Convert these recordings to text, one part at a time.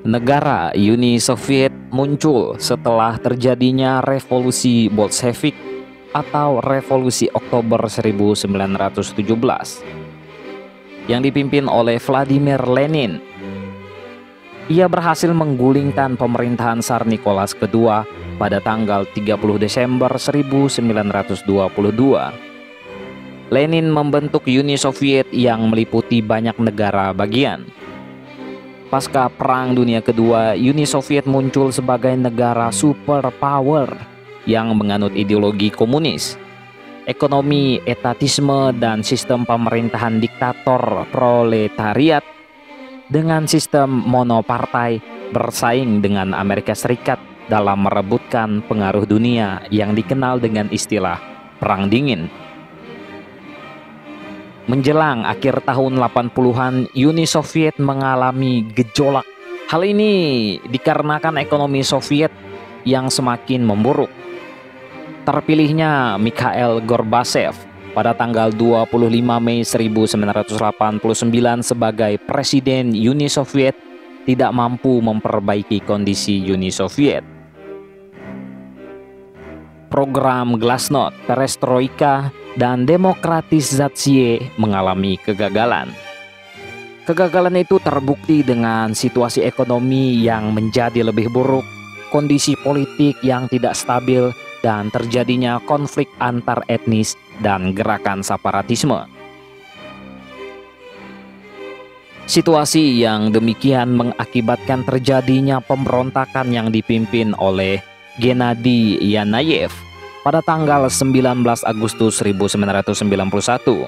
Negara Uni Soviet muncul setelah terjadinya revolusi Bolshevik atau revolusi Oktober 1917 yang dipimpin oleh Vladimir Lenin. Ia berhasil menggulingkan pemerintahan Tsar Nicholas II pada tanggal 30 Desember 1922. Lenin membentuk Uni Soviet yang meliputi banyak negara bagian. Pasca Perang Dunia Kedua, Uni Soviet muncul sebagai negara superpower yang menganut ideologi komunis, ekonomi etatisme, dan sistem pemerintahan diktator proletariat dengan sistem monopartai bersaing dengan Amerika Serikat dalam merebutkan pengaruh dunia yang dikenal dengan istilah Perang Dingin. Menjelang akhir tahun 80-an, Uni Soviet mengalami gejolak. Hal ini dikarenakan ekonomi Soviet yang semakin memburuk. Terpilihnya Mikhail Gorbachev pada tanggal 25 Mei 1989 sebagai Presiden Uni Soviet tidak mampu memperbaiki kondisi Uni Soviet. Program Glasnost, Perestroika, dan demokratisasi mengalami kegagalan. Kegagalan itu terbukti dengan situasi ekonomi yang menjadi lebih buruk, kondisi politik yang tidak stabil, dan terjadinya konflik antar etnis dan gerakan separatisme. Situasi yang demikian mengakibatkan terjadinya pemberontakan yang dipimpin oleh Gennady Yanayev pada tanggal 19 Agustus 1991.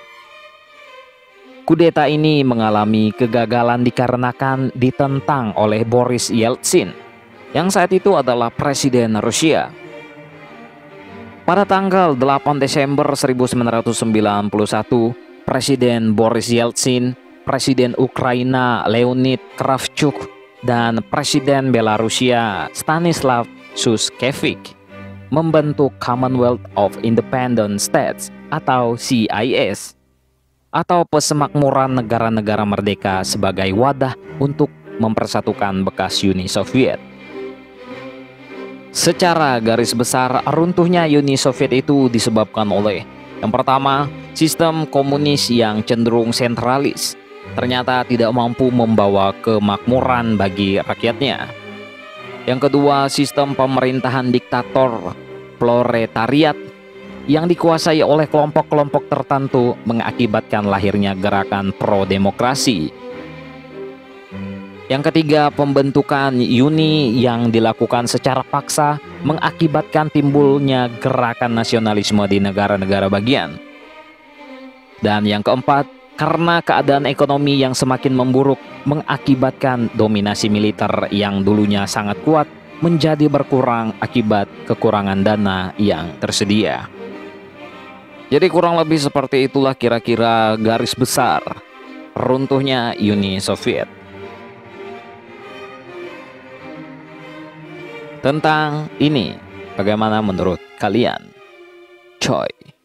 Kudeta ini mengalami kegagalan dikarenakan ditentang oleh Boris Yeltsin, yang saat itu adalah Presiden Rusia. Pada tanggal 8 Desember 1991, Presiden Boris Yeltsin, Presiden Ukraina Leonid Kravchuk, dan Presiden Belarusia Stanislav Shushkevich membentuk Commonwealth of Independent States atau CIS, atau Persemakmuran Negara-Negara Merdeka, sebagai wadah untuk mempersatukan bekas Uni Soviet. Secara garis besar, runtuhnya Uni Soviet itu disebabkan oleh, yang pertama, sistem komunis yang cenderung sentralis ternyata tidak mampu membawa kemakmuran bagi rakyatnya. Yang kedua, sistem pemerintahan diktator proletariat yang dikuasai oleh kelompok-kelompok tertentu mengakibatkan lahirnya gerakan pro-demokrasi. Yang ketiga, pembentukan Uni yang dilakukan secara paksa mengakibatkan timbulnya gerakan nasionalisme di negara-negara bagian. Dan yang keempat, karena keadaan ekonomi yang semakin memburuk mengakibatkan dominasi militer yang dulunya sangat kuat menjadi berkurang akibat kekurangan dana yang tersedia. Jadi kurang lebih seperti itulah kira-kira garis besar runtuhnya Uni Soviet. Tentang ini, bagaimana menurut kalian? Coy.